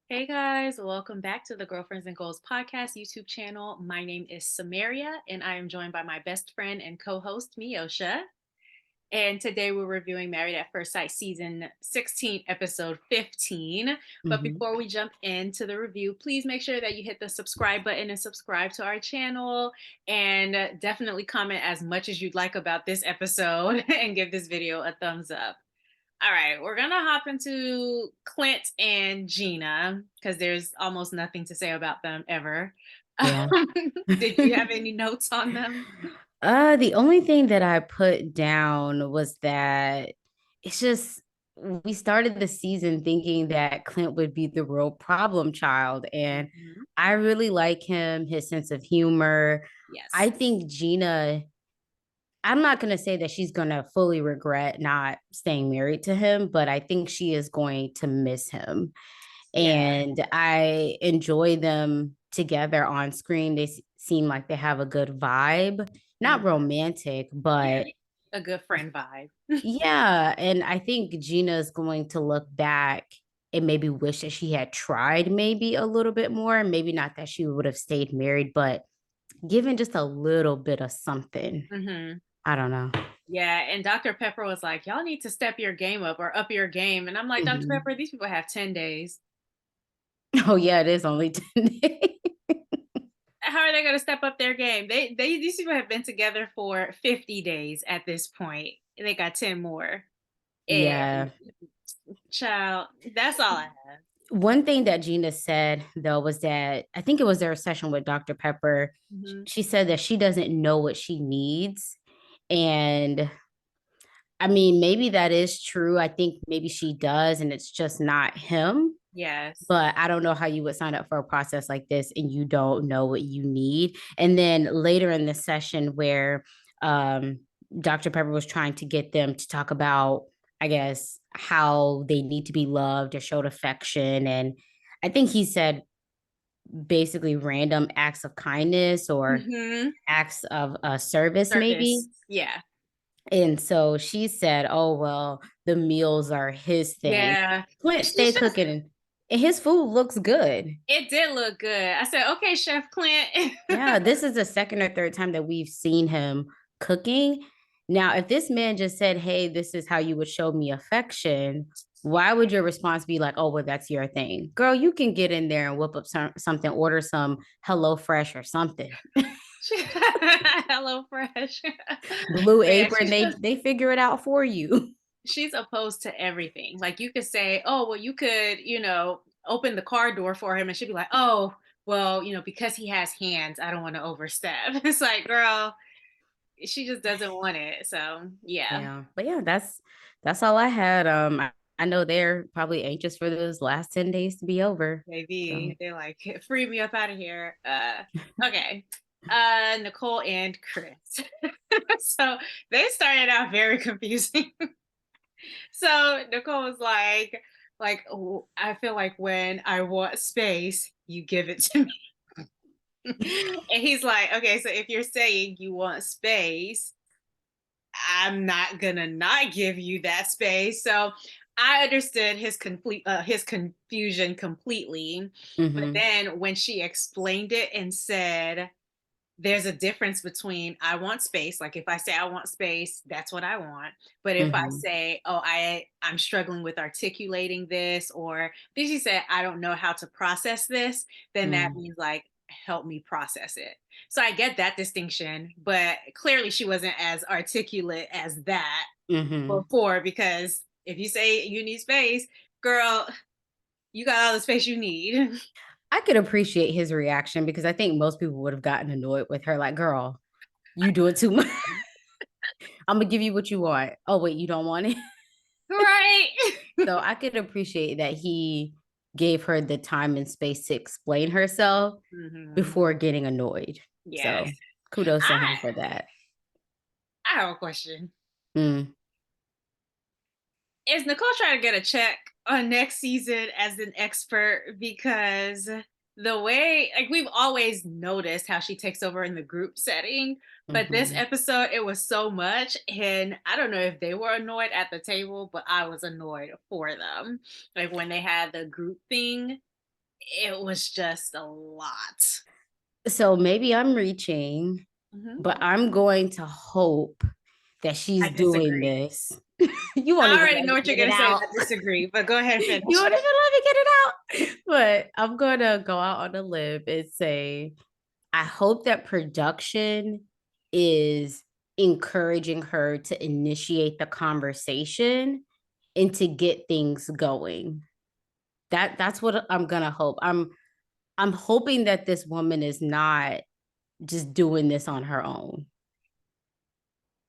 Hey guys, welcome back to the Girlfriends and Goals podcast YouTube channel. My name is Samaria and I am joined by my best friend and co-host Miosha. And today we're reviewing Married at First Sight season 16, episode 15. But Mhm. before we jump into the review, please make sure that you hit the subscribe button and subscribe to our channel. And definitely comment as much as you'd like about this episode and give this video a thumbs up. All right, we're gonna hop into Clint and Gina because there's almost nothing to say about them ever. Yeah. Did you have any notes on them? The only thing that I put down was that it's just we started the season thinking that Clint would be the real problem child, and Mhm. I really like him, his sense of humor. I Yes. think Gina, I'm not going to say that she's going to fully regret not staying married to him, but I think she is going to miss him. Yeah. And I enjoy them together on screen. They seem like they have a good vibe, not Mhm. romantic, Yeah. but A good friend vibe. yeah. And I think Gina's going to look back and maybe wish that she had tried maybe a little bit more. Maybe not that she would have stayed married, but given just a little bit of something. Hmm. I don't know. Yeah. And Dr. Pepper was like, y'all need to step your game up or up your game. And I'm like, Dr. Mhm. Pepper, these people have 10 days. Oh, yeah, it is only 10 days. How are they going to step up their game? These people have been together for 50 days at this point. They got 10 more. And Yeah. child, that's all I have. One thing that Gina said though was that I think it was their session with Dr. Pepper. Mhm. She said that she doesn't know what she needs. And I mean, maybe that is true. I think maybe she does, and it's just not him. Yes. But I don't know how you would sign up for a process like this and you don't know what you need. And then later in the session where um, Dr. Pepper was trying to get them to talk about, I guess, how they need to be loved or showed affection. And I think he said basically random acts of kindness or Mhm. acts of service, maybe. Service. Yeah. And so she said, oh, well, the meals are his thing. Yeah. Clint She's stay just cooking and his food looks good. it did look good. I said, "Okay, Chef Clint." Yeah, this is the second or third time that we've seen him cooking. Now, if this man just said, hey, this is how you would show me affection, why would your response be like, oh, well, that's your thing? Girl, you can get in there and whip up something, order some Hello Fresh or something. Hello Fresh. Blue But yeah, Apron, they figure it out for you. she's opposed to everything. Like you could say, "Oh, well, you could, open the car door for him," and she'd be like, "Oh, well, because he has hands, I don't want to overstep." It's like, girl, she just doesn't want it. So yeah, Yeah. But yeah, that's all I had. I know they're probably anxious for those last 10 days to be over. So maybe they're like, free me up out of here. Okay. Nicole and Chris. So they started out very confusing. So Nicole was like, I feel like when I want space, you give it to me. And he's like, okay, so if you're saying you want space, I'm not gonna not give you that space. So I understood his confusion completely. But hmm then when she explained it and said, there's a difference between I want space. Like if I say I want space, that's what I want. But if I hmm say, oh, I'm struggling with articulating this, or then she said, I don't know how to process this, then that hmm means like help me process it. So I get that distinction, but clearly she wasn't as articulate as that hmm before because if you say you need space, girl, you got all the space you need. I could appreciate his reaction because I think most people would have gotten annoyed with her, like, girl, you do it too much. I'm gonna give you what you want. Oh, wait, you don't want it. Right. So I could appreciate that he gave her the time and space to explain herself Hmm. before getting annoyed. Yes. So kudos to him I for that. I have a question. Mm. Is Nicole trying to get a check on next season as an expert? Because the way, like, we've always noticed how she takes over in the group setting, but this hmm episode, it was so much. And I don't know if they were annoyed at the table, but I was annoyed for them. Like, when they had the group thing. it was just a lot. So maybe I'm reaching, Mhm. but I'm going to hope that she's I doing disagree. this. You won't I even already let know me what you're get it gonna say, and out. I disagree, but go ahead and You finish. won't even let me get it out. But I'm gonna go out on a limb and say I hope that production is encouraging her to initiate the conversation and to get things going. That's what I'm gonna hope. I'm hoping that this woman is not just doing this on her own.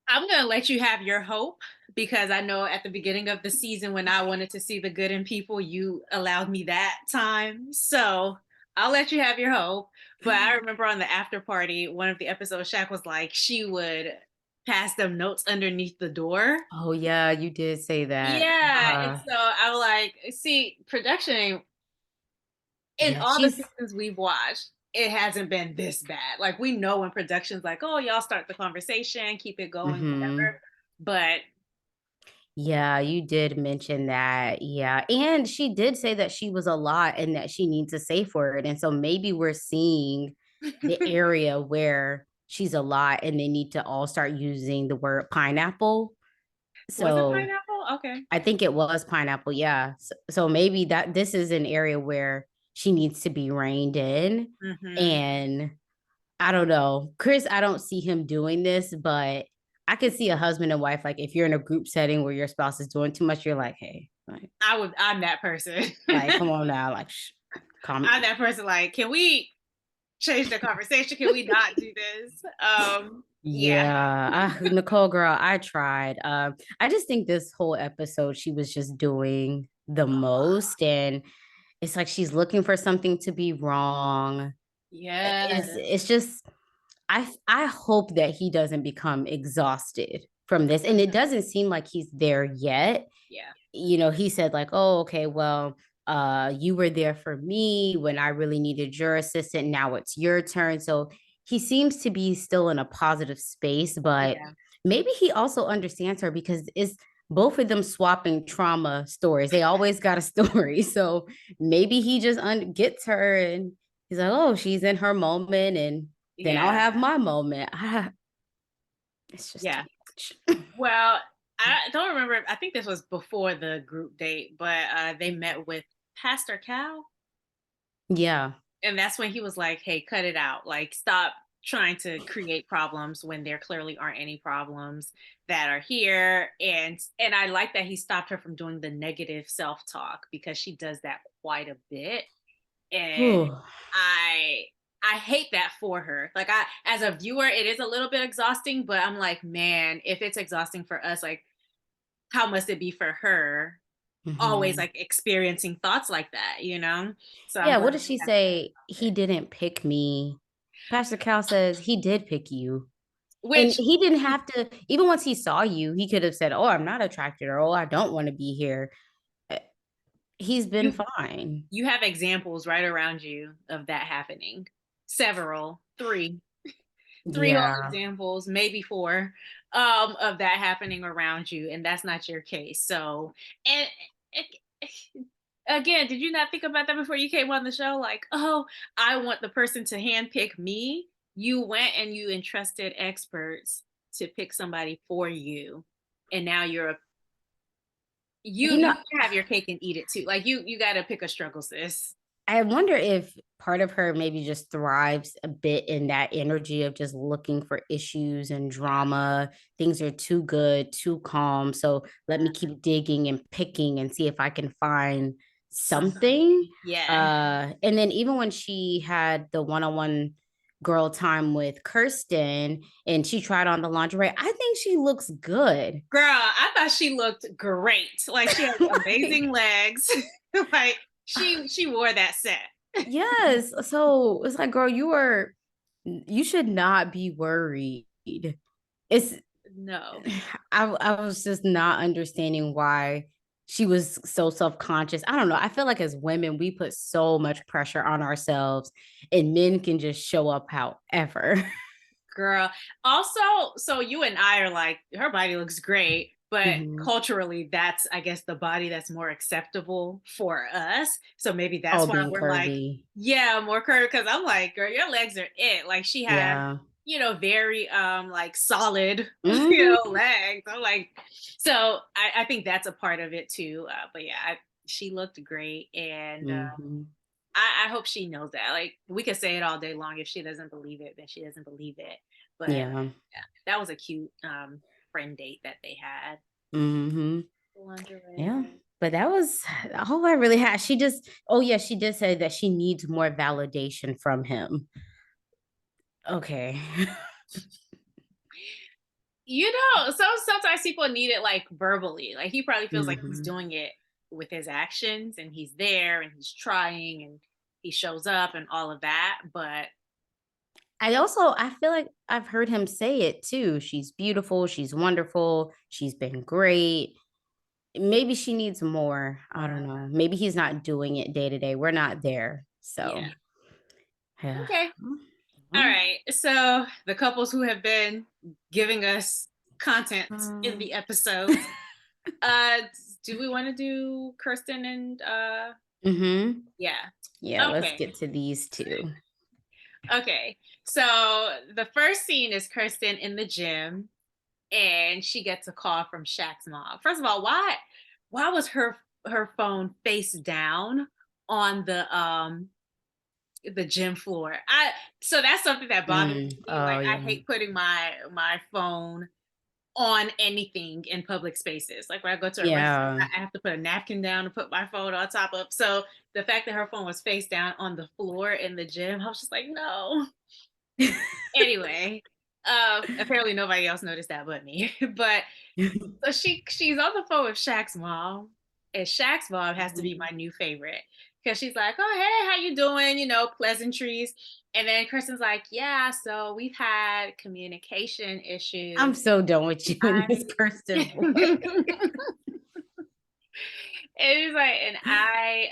I'm gonna let you have your hope because I know at the beginning of the season when I wanted to see the good in people, you allowed me that time. So I'll let you have your hope. But I remember on the after party, one of the episodes, Shaq was like, she would pass them notes underneath the door. Oh yeah, you did say that. Yeah. And so I was like, see, production in Yeah, all the she's seasons we've watched, it hasn't been this bad. Like we know when production's like, oh, y'all start the conversation, keep it going, mhm. whatever. But Yeah, you did mention that. Yeah. And she did say that she was a lot and that she needs a safe word. And so maybe we're seeing the area where she's a lot and they need to all start using the word pineapple. was it So pineapple? Okay. I think it was pineapple. Yeah. So maybe that this is an area where she needs to be reined in. Hmm. And I don't know. Chris, I don't see him doing this, but I could see a husband and wife. Like if you're in a group setting where your spouse is doing too much, you're like, hey, I'm that person. come on now, like, calm. I'm that person. Like, can we change the conversation? Can we not do this? Yeah. Yeah, Nicole, girl, I tried. I just think this whole episode, she was just doing the most, and it's like she's looking for something to be wrong. Yes. It's just I hope that he doesn't become exhausted from this. And it Mhm. doesn't seem like he's there yet. Yeah. You know, he said like, "Oh, okay, well, you were there for me when I really needed your assistant. Now it's your turn." So he seems to be still in a positive space, but Yeah. maybe he also understands her because it's both of them swapping trauma stories. They always got a story. So maybe he just gets her and he's like, "Oh, she's in her moment and then I'll Yeah. have my moment." It's just too Yeah. much. Well, I don't remember. I think this was before the group date, but they met with Pastor Cal. Yeah. And that's when he was like, hey, cut it out. Like, stop trying to create problems when there clearly aren't any problems that are here. And I like that he stopped her from doing the negative self-talk because she does that quite a bit. And Whew. I I hate that for her. Like I as a viewer, it is a little bit exhausting, but I'm like, man, if it's exhausting for us, like how must it be for her always Mhm. like experiencing thoughts like that, you know? So I'm Yeah, what glad does she she has say? that about He it. didn't pick me. Pastor Cal says he did pick you. And Which he didn't have to, even once he saw you, he could have said, "Oh, I'm not attracted," or "Oh, I don't want to be here." Uh, He's been you fine. you have examples right around you of that happening. Several, three whole Yeah. examples, maybe four, of that happening around you, and that's not your case. So, and again, did you not think about that before you came on the show? Like, oh, I want the person to handpick me. You went and you entrusted experts to pick somebody for you, and now You you know, can have your cake and eat it too. Like you got to pick a struggle, sis. I wonder if part of her maybe just thrives a bit in that energy of just looking for issues and Yeah, drama. Things are too good, too calm. So let me keep digging and picking and see if I can find something. something. Yeah, And then even when she had the one-on-one girl time with Kirsten and she tried on the lingerie, I think she looks good. girl, I thought she looked great. Like she has Like, amazing legs. Like she wore that set. yes. So it's like, girl, you should not be worried. It's No. I was just not understanding why she was so self-conscious. I don't know. I feel like as women, we put so much pressure on ourselves and men can just show up however. Girl. Also, so you and I are like, her body looks great. but Mhm. culturally, that's, I guess, the body that's more acceptable for us. So maybe that's Oh, why being we're like, curvy. yeah, more curvy. Cause I'm like, girl, your legs are it. Like she had, Yeah. very like solid, Mhm. legs. I'm like, so I think that's a part of it too. But yeah, she looked great, and Mhm. I hope she knows that. Like we could say it all day long. If she doesn't believe it, then she doesn't believe it. But Yeah. yeah, that was a cute friend date that they had. Mhm. Yeah. Lingerie. But that was all I really had. She just, oh yeah, she did say that she needs more validation from him. Okay. Sometimes people need it like verbally. Like he probably feels like he's Mhm. doing it with his actions, and he's there and he's trying and he shows up and all of that. But I feel like I've heard him say it too. She's beautiful, she's wonderful, she's been great. Maybe she needs more. I don't more, know. Maybe he's not doing it day to day. We're not there. yeah. So, yeah. Okay. All Well, right. So the couples who have been giving us content in um, the episodes. Uh do we want to do Kirsten and mhm. yeah. Yeah, let's Okay. get to these two. Okay. So the first scene is Kirsten in the gym and she gets a call from Shaq's mom. First of all, why was her phone face down on the gym floor? So that's something that bothers me. Oh Like I yeah. hate putting my phone on anything in public spaces. Like when I go to a restaurant, Yeah. I have to put a napkin down to put my phone on top of. So the fact that her phone was face down on the floor in the gym, I was just like, no. Anyway, apparently nobody else noticed that but me. But so she's on the phone with Shaq's mom, and Shaq's mom has to be my new favorite because she's like, "Oh hey, how you doing?" Pleasantries, and then Kristen's like, "Yeah, so we've had communication I'm issues. so done with you in this I person And he's like, and I,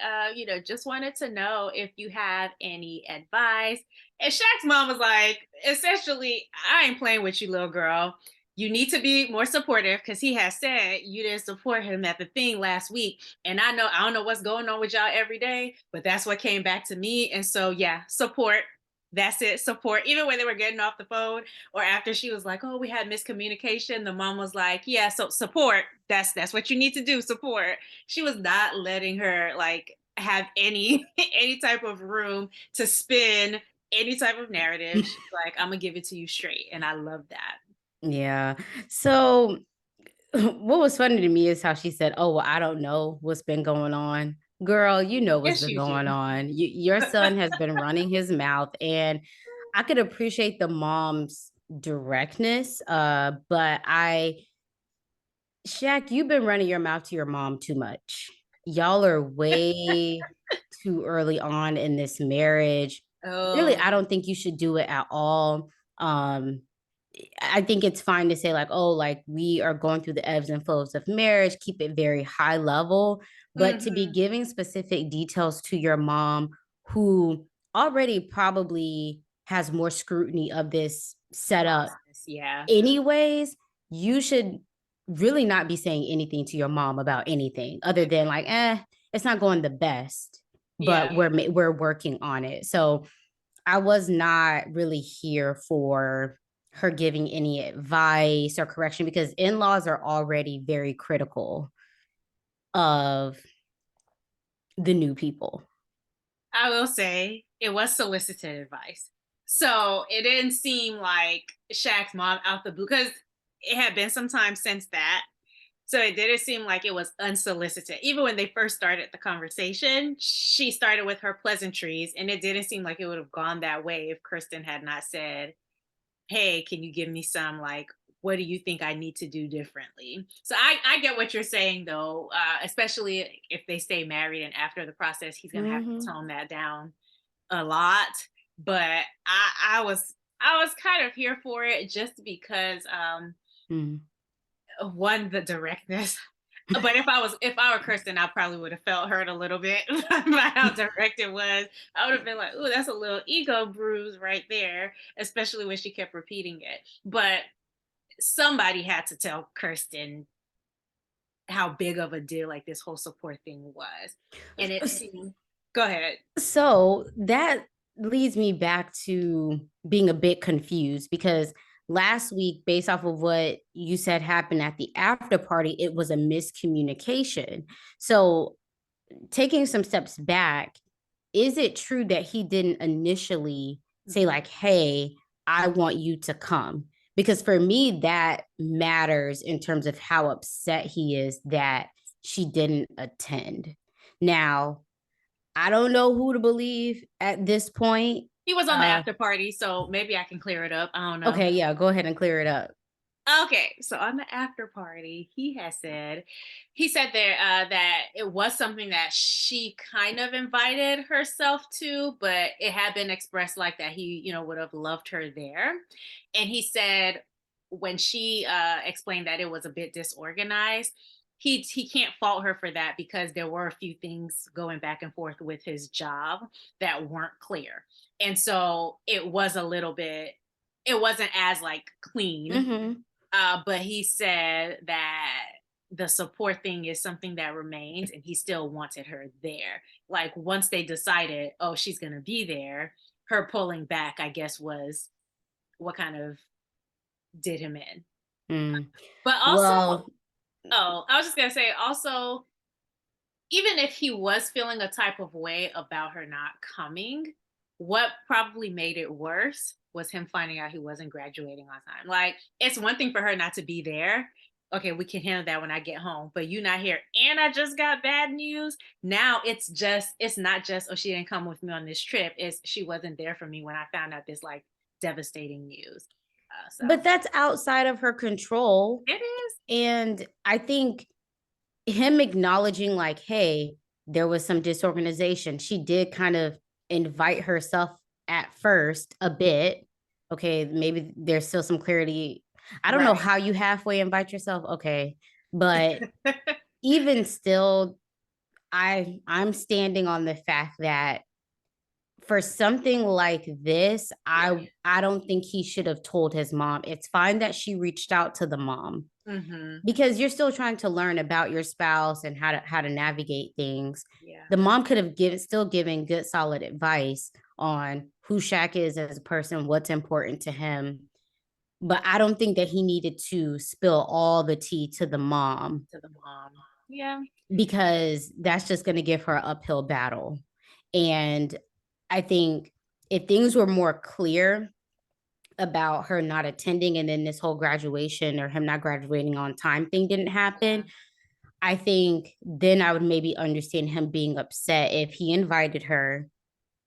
just wanted to know if you have any advice." And Shaq's mom was like, essentially, I ain't playing with you, little girl. You need to be more supportive because he has said you didn't support him at the thing last week. And I don't know what's going on with y'all every day, but that's what came back to me. And so, yeah, support. That's it, support. Even when they were getting off the phone, or after she was like, "Oh, we had miscommunication," the mom was like, "Yeah, so support. That's what you need to do. Support." She was not letting her like have any any type of room to spin any type of narrative. She's like, "I'm gonna give it to you straight," and I love that. Yeah. So what was funny to me is how she said, "Oh, well, I don't know what's been going on." Girl, you know what's Yes, been you do. going on. Your son has been running his mouth, and I could appreciate the mom's directness. But Shaq, you've been running your mouth to your mom too much. Y'all are way too early on in this marriage. Really, Oh, I don't think you should do it at all. Um, I think it's fine to say, like, oh, like we are going through the ebbs and flows of marriage, keep it very high level. But to be hmm, giving specific details to your mom, who already probably has more scrutiny of this setup, process. Yeah, anyways, you should really not be saying anything to your mom about anything other than like, it's not going the best, yeah. but we're working on it. So I was not really here for her giving any advice or correction because in-laws are already very critical of the new people. I will say it was solicited advice. So it didn't seem like Shaq's mom out the blue because it had been some time since that. So it didn't seem like it was unsolicited. Even when they first started the conversation, she started with her pleasantries, and it didn't seem like it would have gone that way if Kristen had not said, "Hey, can you give me some like what do you think I need to do differently?" So I get what you're saying though, especially if they stay married and after the process, he's gonna have to Mm-hmm. tone that down a lot. But I was kind of here for it just because Mm-hmm. one, the directness. But if I were Kristen, I probably would have felt hurt a little bit by how direct it was. I would have been like, "Ooh, that's a little ego bruise right there," especially when she kept repeating it. But somebody had to tell Kirsten how big of a deal like this whole support thing was. And it seemed, go ahead. So that leads me back to being a bit confused because last week, based off of what you said happened at the after party, it was a miscommunication. So taking some steps back, is it true that he didn't initially say, like, hey, I want you to come? Because for me, that matters in terms of how upset he is that she didn't attend. Now, I don't know who to believe at this point. He was on the after party, so maybe I can clear it up. I don't know. Okay, yeah, go ahead and clear it up. Okay, so on the after party, he said there that it was something that she kind of invited herself to, but it had been expressed like that he, would have loved her there. And he said when she explained that it was a bit disorganized, he can't fault her for that because there were a few things going back and forth with his job that weren't clear, and so it was a little bit. It wasn't as like clean, Mm-hmm. but he said that the support thing is something that remains and he still wanted her there. Like once they decided, oh, she's going to be there, her pulling back, I guess, was what kind of did him in. Mm. But also, Well, oh, I was just going to say, also, even if he was feeling a type of way about her not coming, what probably made it worse was him finding out he wasn't graduating on time. Like, it's one thing for her not to be there. Okay, we can handle that when I get home, but you not here. And I just got bad news. Now it's not just, oh, she didn't come with me on this trip. It's she wasn't there for me when I found out this like devastating news. So but that's outside of her control. it is. And I think him acknowledging, like, hey, there was some disorganization. She did kind of invite herself at first a bit. Okay, maybe there's still some clarity. I don't know Right. how you halfway invite yourself. Okay. But even still, I'm standing on the fact that for something like this, Yeah. I don't think he should have told his mom. It's fine that she reached out to the mom Hmm. because you're still trying to learn about your spouse and how to navigate things. Yeah. The mom could have still given good solid advice on who Shaq is as a person, what's important to him. But I don't think that he needed to spill all the tea to the mom To the mom. Yeah. because that's just going to give her an uphill battle. And I think if things were more clear about her not attending and then this whole graduation or him not graduating on time thing didn't happen, I think then I would maybe understand him being upset if he invited her.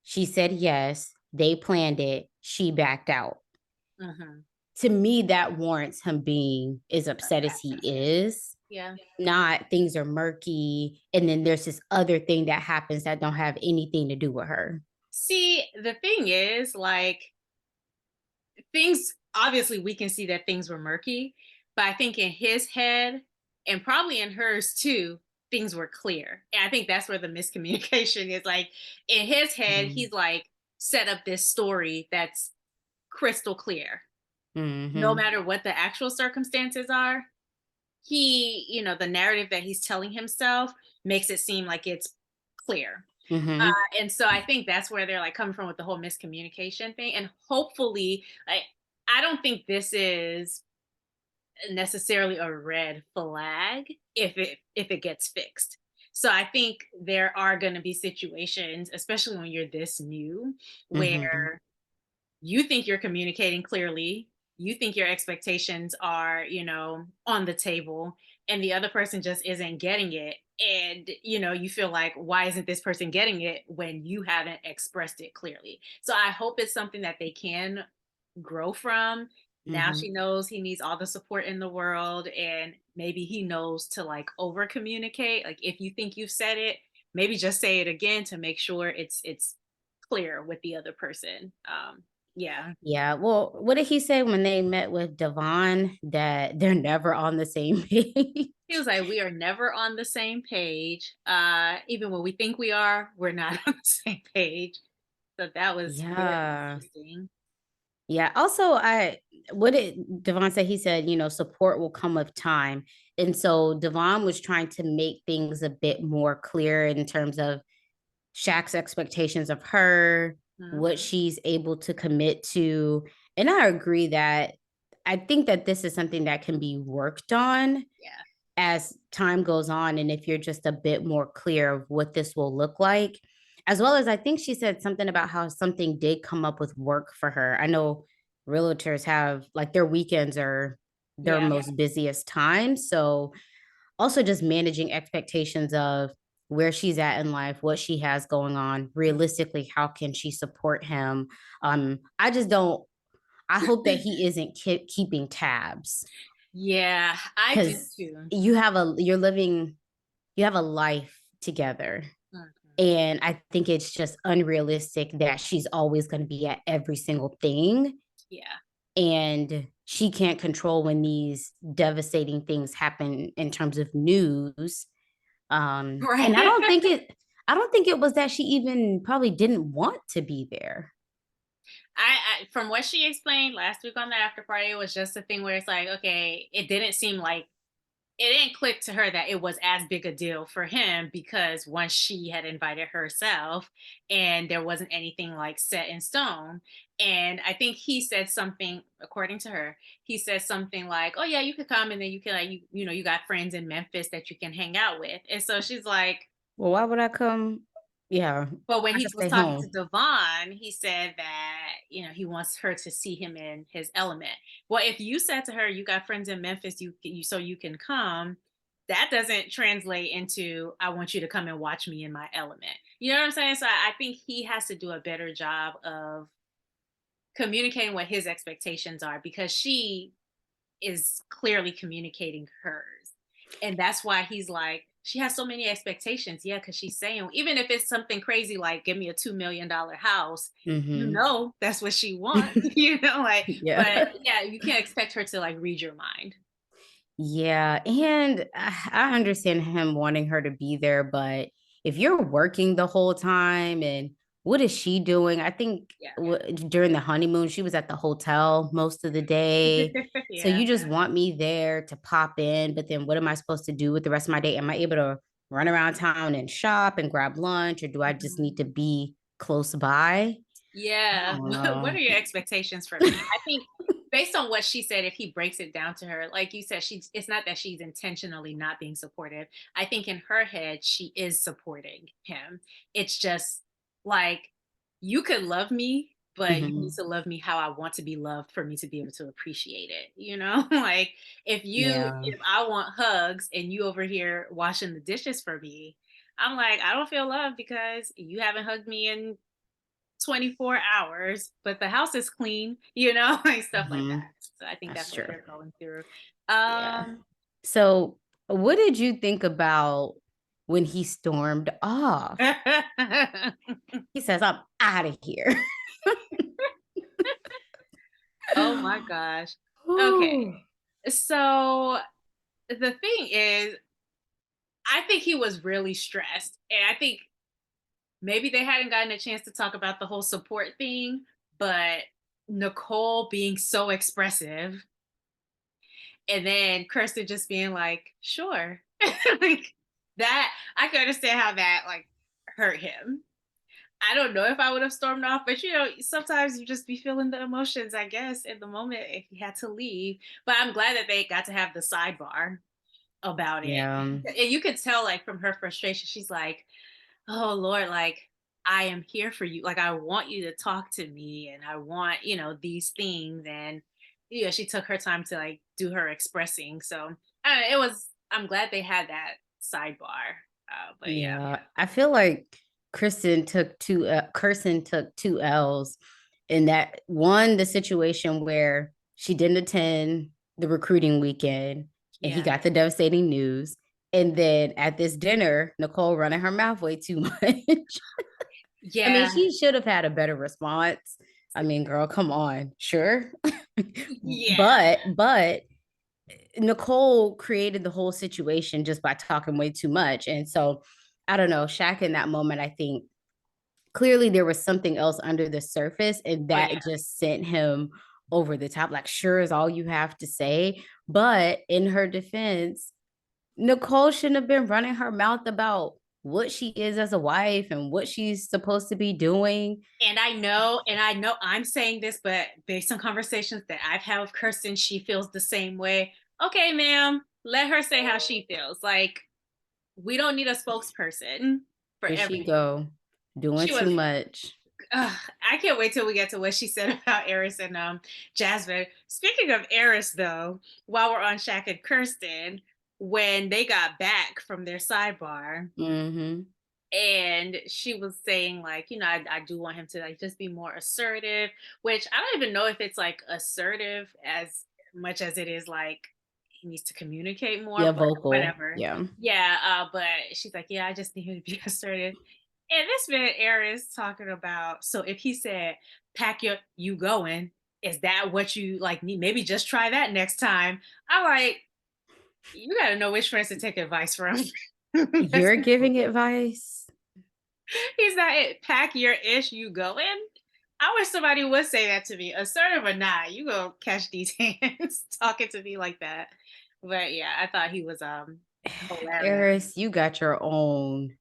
She said yes, they planned it, she backed out. Hmm. To me, that warrants him being as upset as he is. Yeah. Not things are murky, and then there's this other thing that happens that don't have anything to do with her. See, the thing is, like, things obviously we can see that things were murky, but I think in his head and probably in hers too, things were clear. And I think that's where the miscommunication is. Like, in his head, Mm-hmm. he's like set up this story that's crystal clear. No Mm-hmm. matter what the actual circumstances are, the narrative that he's telling himself makes it seem like it's clear. Mm-hmm. And so I think that's where they're like coming from with the whole miscommunication thing. And hopefully, like, I don't think this is necessarily a red flag if it gets fixed. So I think there are going to be situations, especially when you're this new, Mm-hmm. where you think you're communicating clearly, you think your expectations are, on the table, and the other person just isn't getting it. And, you feel like, why isn't this person getting it when you haven't expressed it clearly? So I hope it's something that they can grow from. Now Mm-hmm. she knows he needs all the support in the world, and maybe he knows to like over communicate. Like if you think you've said it, maybe just say it again to make sure it's clear with the other person. Yeah. Yeah. Well, what did he say when they met with Devon that they're never on the same page? He was like, we are never on the same page. Even when we think we are, we're not on the same page. So that was very Yeah. interesting. Yeah. Also, what did Devon say? He said, support will come with time. And so Devon was trying to make things a bit more clear in terms of Shaq's expectations of her, what Mhm. she's able to commit to. And I agree that I think that this is something that can be worked on Yeah. as time goes on. And if you're just a bit more clear of what this will look like, as well as I think she said something about how something did come up with work for her. I know realtors have like their weekends are their Yeah. most busiest time. So also just managing expectations of where she's at in life, what she has going on, realistically, how can she support him? I just don't, I hope that he isn't keeping tabs Yeah, I do because too. you have a life together. Mhm. And I think it's just unrealistic that she's always going to be at every single thing. Yeah. And she can't control when these devastating things happen in terms of news. And Right. I don't think it was that she even probably didn't want to be there. From what she explained last week on the after party, it was just a thing where it's like, okay, it didn't seem like it didn't click to her that it was as big a deal for him because once she had invited herself and there wasn't anything like set in stone. And I think he said something, according to her, he said something like, oh yeah, you could come and then you can like you got friends in Memphis that you can hang out with. And so she's like, Well, why would I come? Yeah, but when I he could was stay talking to home. Devon, he said that, he wants her to see him in his element. Well, if you said to her, you got friends in Memphis, so you can come, that doesn't translate into, I want you to come and watch me in my element. You know what I'm saying? So I think he has to do a better job of communicating what his expectations are because she is clearly communicating hers. And that's why he's like, she has so many expectations. Yeah, because she's saying, even if it's something crazy like, give me a $2 million house, Hmm. that's what she wants, like, but Yeah. yeah, you can't expect her to like read your mind. Yeah, and I understand him wanting her to be there, but if you're working the whole time and what is she doing? I think Yeah. during the honeymoon, she was at the hotel most of the day. So Yeah. you just want me there to pop in, but then what am I supposed to do with the rest of my day? Am I able to run around town and shop and grab lunch, or do I just need Mhm. to be close by? I Yeah. don't What know. are your expectations for me? I think based on what she said, if he breaks it down to her, like you said, it's not that she's intentionally not being supportive. I think in her head, she is supporting him. It's just like, you could love me, but you need Mhm. to love me how I want to be loved for me to be able to appreciate it. Like Yeah. if I want hugs and you over here washing the dishes for me, I'm like, I don't feel loved because you haven't hugged me in 24 hours, but the house is clean, like stuff like Mhm. that. So I think That's that's what true. they're going through. Yeah. Um, So, what did you think about when he stormed off? He says, I'm out of here. oh my gosh. Okay. Ooh. So the thing is, I think he was really stressed. And I think maybe they hadn't gotten a chance to talk about the whole support thing, but Nicole being so expressive and then Kirsten just being like, sure. like that, I can understand how that like hurt him. I don't know if I would have stormed off, but sometimes you just be feeling the emotions, I guess, in the moment if you had to leave. But I'm glad that they got to have the sidebar about it. Yeah. And you could tell like from her frustration, she's like, oh Lord, like I am here for you. Like I want you to talk to me and I want, these things. And she took her time to like do her expressing. So I don't know, I'm glad they had that sidebar. But yeah. Yeah. I feel like Kirsten took two L's in that one, the situation where she didn't attend the recruiting weekend and he Yeah. got the devastating news. And then at this dinner, Nicole running her mouth way too much. I mean, Yeah. she should have had a better response. I mean, girl, come on. Sure. Yeah. But Nicole created the whole situation just by talking way too much. And so I don't know, Shaq in that moment, I think clearly there was something else under the surface, and Oh that yeah. just sent him over the top. Like, sure is all you have to say. But in her defense, Nicole shouldn't have been running her mouth about what she is as a wife and what she's supposed to be doing. And I know I'm saying this, but based on conversations that I've had with Kirsten, she feels the same way. Okay, ma'am, let her say how she feels. Like, we don't need a spokesperson for Here she everything. go, doing She too was, much. I can't wait till we get to what she said about Airris and Jasmine. Speaking of Airris, though, while we're on Shaq and Kirsten, when they got back from their sidebar, Mm-hmm. and she was saying like, I do want him to like just be more assertive, which I don't even know if it's like assertive as much as it is like he needs to communicate more, Yeah, but vocal. whatever. Yeah. Yeah, but she's like, yeah, I just need him to be assertive. And this man Aries talking about, so if he said pack your you going, is that what you like need? Maybe just try that next time. I'm like, you gotta know which friends to take advice from. You're giving advice. He's not it. Pack your ish, you going? I wish somebody would say that to me. Assertive or not, you go catch these hands talking to me like that. But yeah, I thought he was hilarious. Eris, you got your own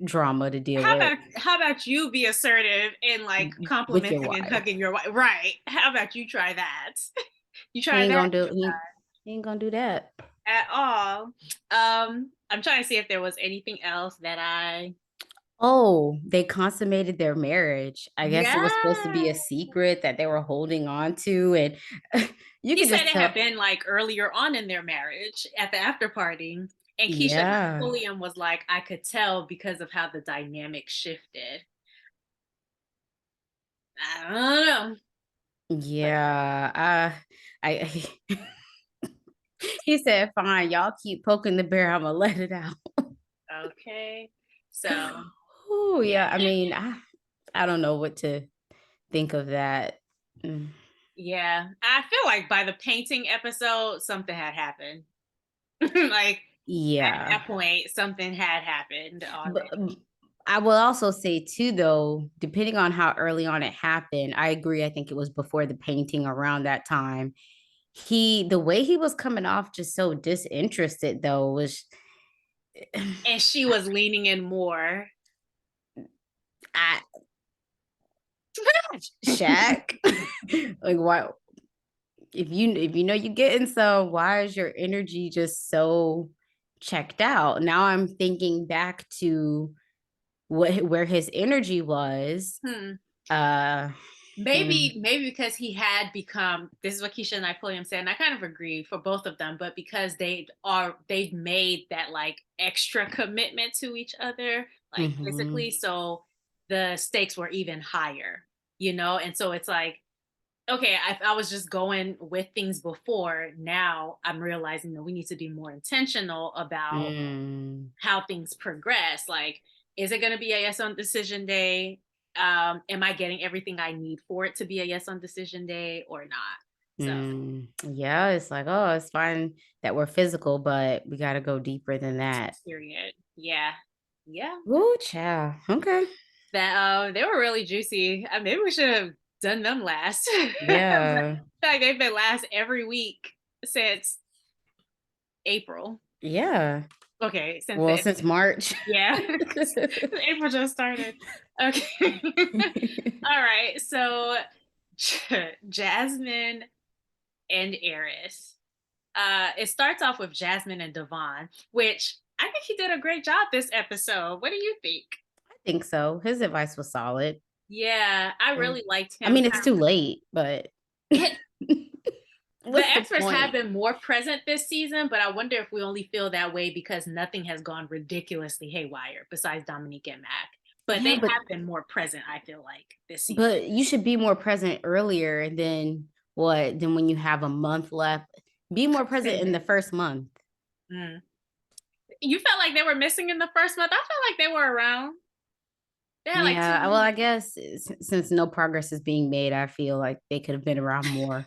drama to deal with How about you be assertive and like with your complimenting and wife. hugging your wife? Right. How about you try that? You He try ain't that gonna do he ain't gonna do that. at all. I'm trying to see if there was anything else that I Oh, they consummated their marriage. I guess it was supposed to yeah. be a secret that they were holding on to, and you He could said just it had tell. been like earlier on in their marriage at the after party. And Keisha Yeah. William was like, I could tell because of how the dynamic shifted. I don't know. But Yeah. I he said, fine, y'all keep poking the bear, I'm gonna let it out. okay. So Oh, yeah. yeah. I mean, I don't know what to think of that. Mm. Yeah. I feel like by the painting episode, something had happened. Like at Yeah. that point, something had happened But already. I will also say too, though, depending on how early on it happened, I agree. I think it was before the painting around that time. The way he was coming off just so disinterested, though, was And she was leaning in more. I Shaq. Like, why? If you know you're getting some, why is your energy just so checked out? Now I'm thinking back to where his energy was. Hmm. Uh, hmm, Maybe because he had become, this is what Keisha and I Pulliam said, and I kind of agree for both of them, but because they've made that like extra commitment to each other, like mhm. physically, so the stakes were even higher, and so it's like, okay, I was just going with things before. Now I'm realizing that we need to be more intentional about Mm, how things progress. Like, is it going to be a yes on decision day? Am I getting everything I need for it to be a yes on decision day or not? So, yeah, it's like, oh, it's fine that we're physical, but we got to go deeper than that. period. Yeah. Yeah. Ooh, child. Okay. That they were really juicy. Maybe we should have done them last. Yeah. Like they've been last every week since April. Yeah. Okay, since Well, the since March. yeah, because April just started. Okay. All right. So Jasmine and Airris. It starts off with Jasmine and Devon, which I think he did a great job this episode. What do you think? I think so. His advice was solid. Yeah, I Yeah. really liked I him. mean, it's too late, but The what's the experts have point? been more present this season, but I wonder if we only feel that way because nothing has gone ridiculously haywire besides Dominique and Mac. But they Yeah, have been more present, I feel like, this season. but you should be more present earlier than what than when you have a month left. Be more present in the first month. Mm. You felt like they were missing in the first month. I felt like they were around. They had like Yeah, 2 well, I months. guess since no progress is being made, I feel like they could have been around more.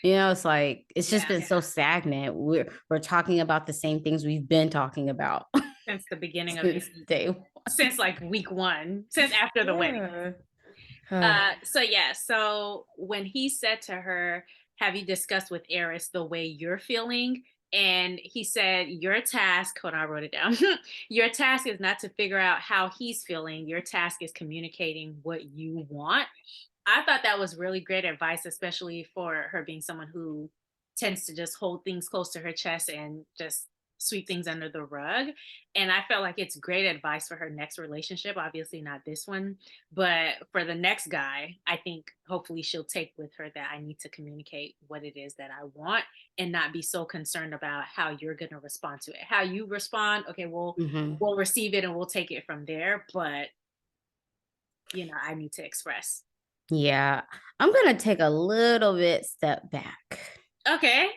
It's like it's just Yeah. been so stagnant. We're talking about the same things we've been talking about. since the beginning of the Since season, day since like week 1, since after the wedding. one. So when he said to her, have you discussed with Eris the way you're feeling? And he said, your task, hold on, I wrote it down. Your task is not to figure out how he's feeling. Your task is communicating what you want. I thought that was really great advice, especially for her being someone who tends to just hold things close to her chest and just sweep things under the rug. And I felt like it's great advice for her next relationship. Obviously, not this one, but for the next guy, I think hopefully she'll take with her that I need to communicate what it is that I want and not be so concerned about how you're going to respond to it. How you respond, okay, Mhm. we'll receive it and we'll take it from there. But, I need to express. Yeah, I'm gonna take a little bit step back Okay.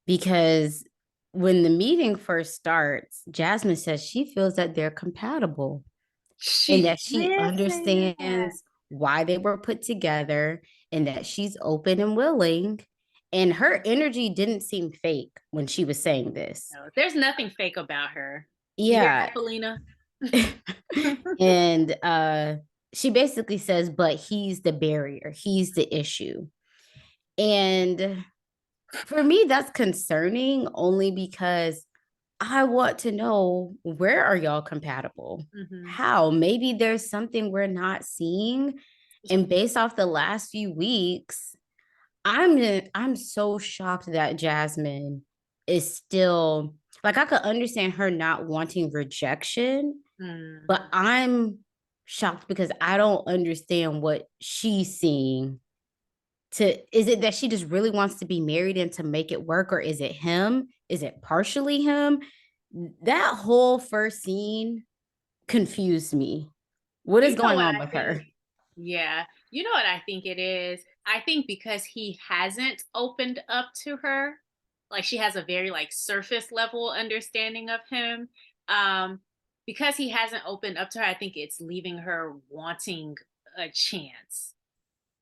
because when the meeting first starts, Jasmine says she feels that they're compatible and She that she did say that. understands why they were put together and that she's open and willing. And her energy didn't seem fake when she was saying this. No, there's nothing fake about her. You hear Yeah. that, Felina? And she basically says, but he's the barrier, he's the issue. And for me, that's concerning only because I want to know, where are y'all compatible? Mhm. How? Maybe there's something we're not seeing. And based off the last few weeks, I'm so shocked that Jasmine is still, like, I could understand her not wanting rejection, Mm. but I'm shocked because I don't understand what she's seeing. Is it that she just really wants to be married and to make it work, or is it him? Is it partially him? That whole first scene confused me. What You is know going what on I with think? her? Yeah. You know what I think it is? I think because he hasn't opened up to her, like she has a very like surface level understanding of him. Um, because he hasn't opened up to her, I think it's leaving her wanting a chance.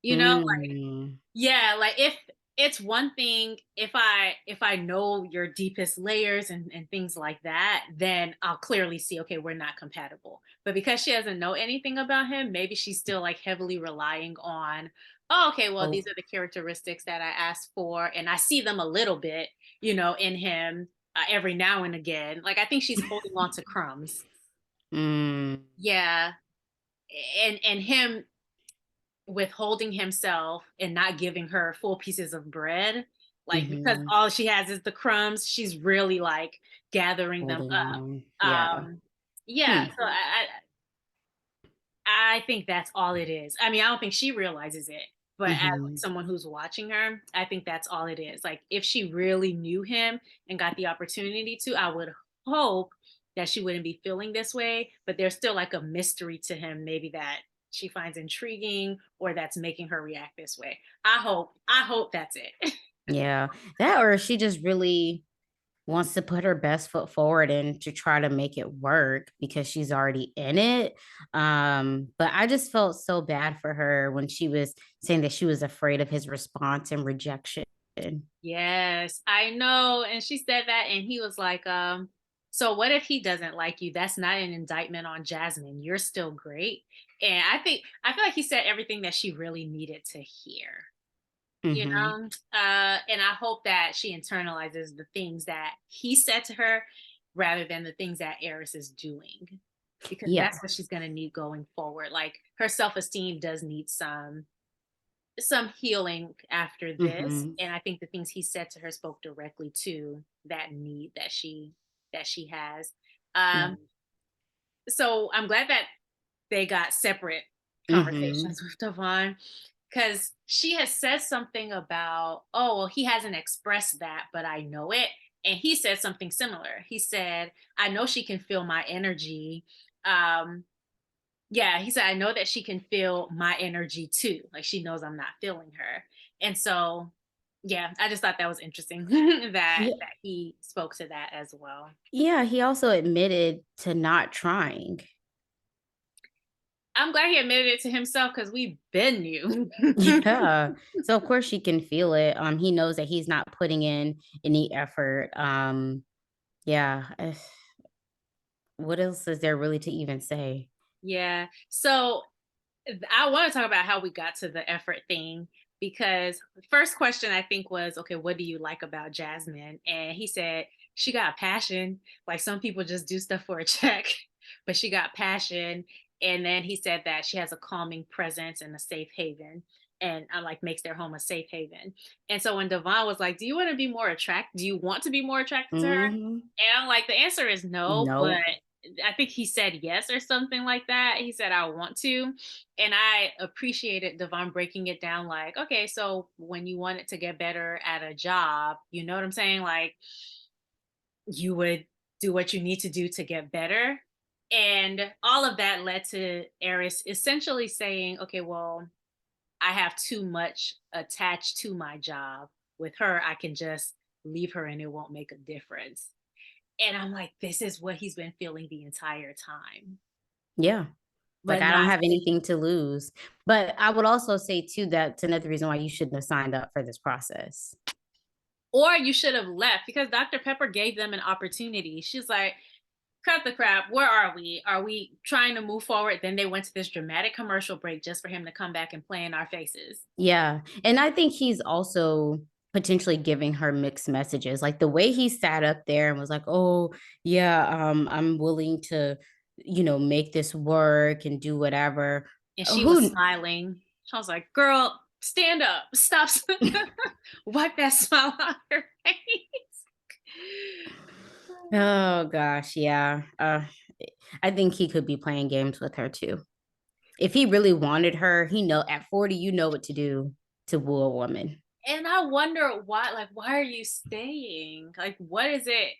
Like Mm, yeah, like if it's one thing if I know your deepest layers and things like that, then I'll clearly see, okay, we're not compatible. But because she doesn't know anything about him, maybe she's still like heavily relying on, oh, okay, well, oh, these are the characteristics that I asked for, and I see them a little bit, in him every now and again. Like I think she's holding on to crumbs. mm, Yeah, and him withholding himself and not giving her full pieces of bread, like because mhm, all she has is the crumbs, she's really like gathering them holding up. on. Yeah. Yeah, Hmm. so I think that's all it is. I mean, I don't think she realizes it, but as like, Mhm. someone who's watching her, I think that's all it is. Like if she really knew him and got the opportunity to, I would hope that she wouldn't be feeling this way, but there's still like a mystery to him maybe that she finds intriguing or that's making her react this way. I hope that's it. Yeah. That, or she just really wants to put her best foot forward and to try to make it work because she's already in it. But I just felt so bad for her when she was saying that she was afraid of his response and rejection. Yes, I know. And she said that, and he was like, so what if he doesn't like you? That's not an indictment on Jasmine. You're still great. And I feel like he said everything that she really needed to hear, Hmm. and I hope that she internalizes the things that he said to her rather than the things that Eris is doing, because Yeah. that's what she's going to need going forward. Like her self-esteem does need some healing after this, Hmm. and I think the things he said to her spoke directly to that need that she has. Yeah. um so I'm glad that they got separate Hmm. conversations with Devon, because she has said something about, oh well, he hasn't expressed that but I know it, and he said something similar. He said, I know she can feel my energy. Yeah, he said, I know that she can feel my energy too. Like she knows I'm not feeling her. And so, yeah, I just thought that was interesting that he spoke to that as well. Yeah. He also admitted to not trying. I'm glad he admitted it to himself because we've been new. Yeah. So of course she can feel it. He knows that he's not putting in any effort. Yeah. what else is there really to even say? Yeah. So I want to talk about how we got to the effort thing because the first question I think was, okay, what do you like about Jasmine? And he said she got passion. Like some people just do stuff for a check, but she got passion. And then he said that she has a calming presence and a safe haven. And I like makes their home a safe haven. And so when Devon was like, "Do you want to be more attracted? Do you want to be more attracted to her?" Mhm. And I'm like, the answer is no, but Nope. I think he said yes or something like that. He said, I want to. And I appreciated Devon breaking it down like, okay, so when you wanted to get better at a job, you know what I'm saying? Like, you would do what you need to do to get better. And all of that led to Eris essentially saying, okay, well, I have too much attached to my job. With her, I can just leave her and it won't make a difference. And I'm like, this is what he's been feeling the entire time, Yeah. Like, but I don't not have anything to lose. But I would also say too, that's another reason why you shouldn't have signed up for this process. or you should have left because Dr. Pepper gave them an opportunity. She's like, cut the crap. Where are we? Are we trying to move forward? Then they went to this dramatic commercial break just for him to come back and play in our faces. Yeah. And I think he's also potentially giving her mixed messages. Like the way he sat up there and was like, "Oh, yeah, I'm willing to, make this work and do whatever." And she was Who smiling. I was like, girl, stand up. Stop. Wipe that smile off her face. Oh gosh, yeah. I think he could be playing games with her too. If he really wanted her, he know at 40, you know what to do to woo a woman. And I wonder why, like, why are you staying? Like, what is it?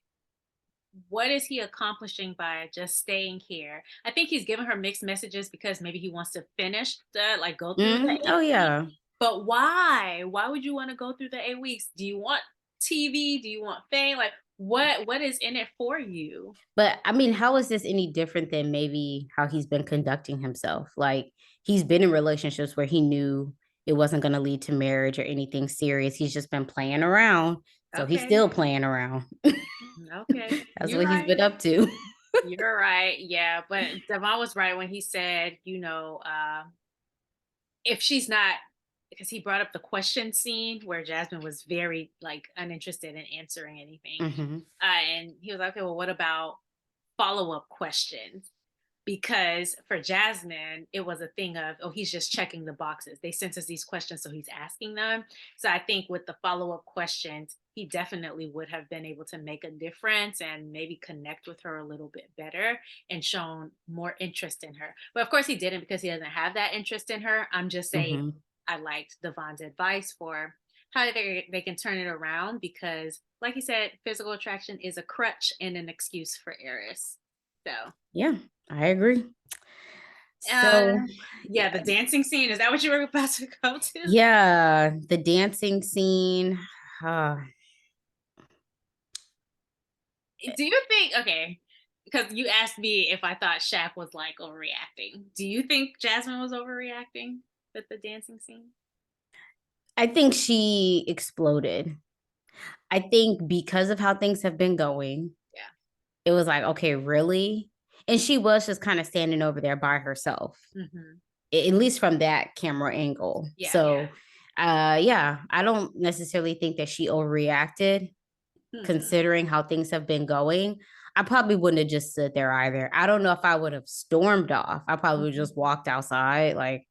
What is he accomplishing by just staying here? I think he's giving her mixed messages because maybe he wants to finish the like go through the Oh 8 weeks. yeah. But why? Why would you want to go through the 8 weeks? Do you want TV? Do you want fame? Like what is in it for you? But I mean, how is this any different than maybe how he's been conducting himself? Like he's been in relationships where he knew it wasn't going to lead to marriage or anything serious. He's just been playing around. So he's Okay. still playing around. Okay. That's You're what he's right. been up to. You're right. Yeah. But Devon was right when he said, if she's not because he brought up the question scene where Jasmine was very like uninterested in answering anything. Hmm. And he was like, okay, well, what about follow-up questions? Because for Jasmine, it was a thing of, oh, he's just checking the boxes. They sent us these questions, so he's asking them. So I think with the follow-up questions, he definitely would have been able to make a difference and maybe connect with her a little bit better and shown more interest in her. But of course, he didn't because he doesn't have that interest in her. I'm just saying, Hmm. I liked Devon's advice for how they can turn it around because, like he said, physical attraction is a crutch and an excuse for Eris. So Yeah, I agree. uh, So, yeah, the dancing scene. Is that what you were about to go to? yeah, the dancing scene. Uh, Do you think, okay, because you asked me if I thought Shaq was like overreacting. Do you think Jasmine was overreacting with the dancing scene? I think she exploded. I think because of how things have been going, Yeah. it was like, okay, really? And she was just kind of standing over there by herself, Hmm. at least from that camera angle. Yeah. So, yeah, I don't necessarily think that she overreacted Hmm. considering how things have been going. I probably wouldn't have just stood there either. I don't know if I would have stormed off. I probably would have just walked outside. Like,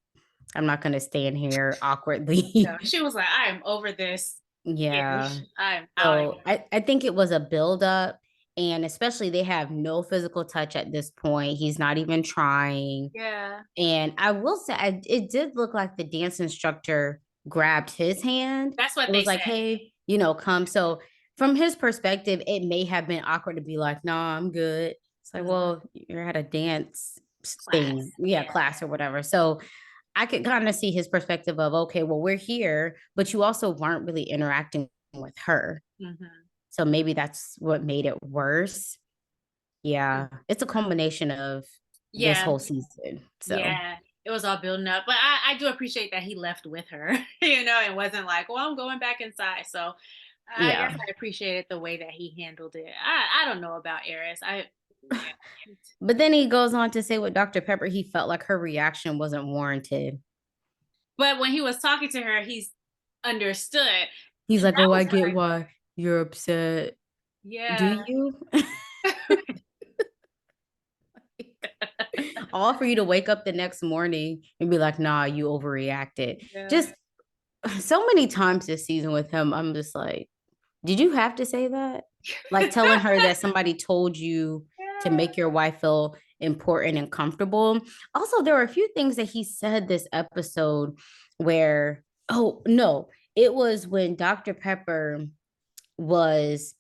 I'm not going to stand here No, awkwardly. she was like, I am over this. Yeah. Ish. I'm out of So I think it was a buildup. And especially they have no physical touch at this point. He's not even trying. here. Yeah. And I will say, it did look like the dance instructor grabbed his hand. That's what It they was like, said. hey, come. So from his perspective, it may have been awkward to be like, no, I'm good. It's like, Mhm. well, you're at a dance thing, Class. yeah, Yeah. class or whatever. So I could kind of see his perspective of, okay, well, we're here, but you also weren't really interacting with her. Hmm. So maybe that's what made it worse. Yeah, it's a combination of this Yeah. whole season. So, Yeah, it was all building up, but I do appreciate that he left with her, and wasn't like, "Well, I'm going back inside." So I guess yeah. I appreciated the way that he handled it. I don't know about Eris. But then he goes on to say with Dr. Pepper, he felt like her reaction wasn't warranted. But when he was talking to her, he's understood. He's like, That oh, I was get like, why you're upset. Do yeah. you? All for you to wake up the next morning and be like, nah, you overreacted. Yeah. Just so many times this season with him, I'm just like, did you have to say that? Like telling her that somebody told you to Yeah. make your wife feel important and comfortable. Also, there were a few things that he said this episode where, oh, no, it was when Dr. Pepper was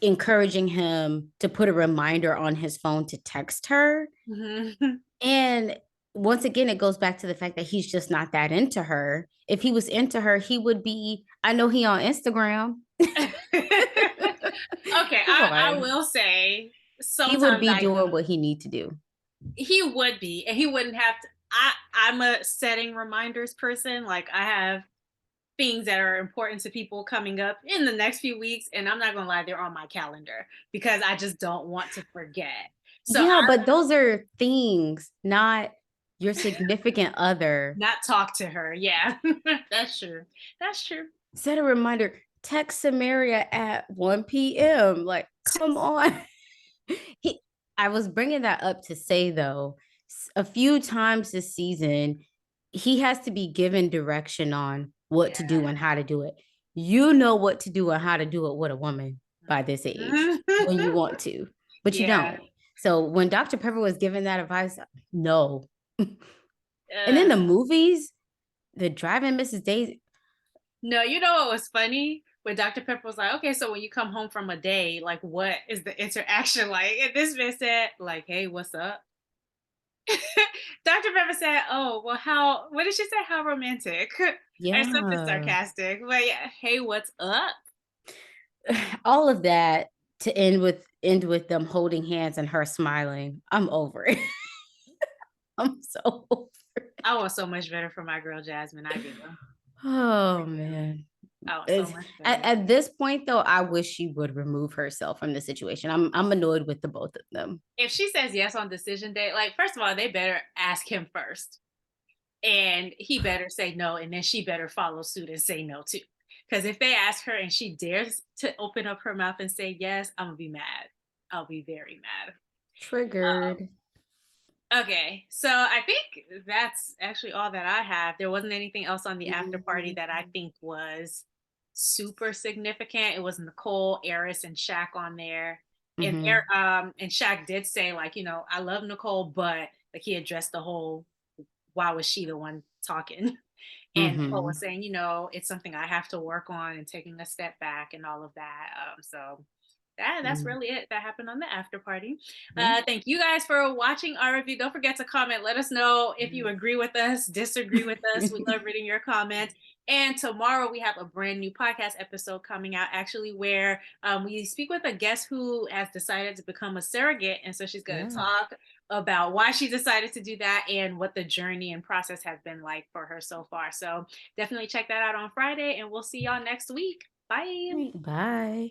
encouraging him to put a reminder on his phone to text her. Mhm. And once again, it goes back to the fact that he's just not that into her. If he was into her, he would be, I know he on Instagram. Okay, Come I on. will say He would sometimes be I doing do. what he need to do. He would be, and he wouldn't have to. I'm a setting reminders person. Like I have things that are important to people coming up in the next few weeks, and I'm not gonna lie, they're on my calendar because I just don't want to forget. So Yeah, I but those are things, not your significant other. not talk to her. Yeah, that's true. That's true. Set a reminder, text Samaria at 1 p.m. Like, come on. he, I was bringing that up to say, though, a few times this season, he has to be given direction on what to do and how to do it. You know what to do and how to do it with a woman by this age Yeah. when you want to, but you Yeah. don't. So when Dr. Pepper was giving that advice, no. And then Uh, the movies, the Driving Mrs. Daisy. no, you know what was funny? When Dr. Pepper was like, okay, so when you come home from a day, like what is the interaction like? And this man said, like, hey, what's up? Dr. Pepper said, oh, well, what did she say? How romantic. Or something Yeah. sarcastic. But yeah, hey, what's up? All of that to end with them holding hands and her smiling. I'm over it. I'm so over it. I want so much better for my girl Jasmine. I do. Oh I do. man. I want so It's, much at, better. at this point though, I wish she would remove herself from the situation. I'm annoyed with the both of them. If she says yes on decision day, like, first of all, they better ask him first. And he better say no. And then she better follow suit and say no too. Because if they ask her and she dares to open up her mouth and say yes, I'm going to be mad. I'll be very mad. Triggered. Okay, so I think that's actually all that I have. There wasn't anything else on the after party Mhm. that I think was super significant. It was Nicole, Airris, and Shaq on there. And Mhm. and Shaq did say, like, I love Nicole, but like he addressed the whole why was she the one talking? And Nicole was Mhm. saying, it's something I have to work on and taking a step back and all of that. So that's Mhm. really it that happened on the after party. Yeah. Thank you guys for watching our review. Don't forget to comment. Let us know if you agree with us, disagree with us. We love reading your comments. And tomorrow we have a brand new podcast episode coming out, actually, where we speak with a guest who has decided to become a surrogate. And so she's going to Yeah. talk about why she decided to do that and what the journey and process has been like for her so far. So definitely check that out on Friday, and we'll see y'all next week. Bye. Bye.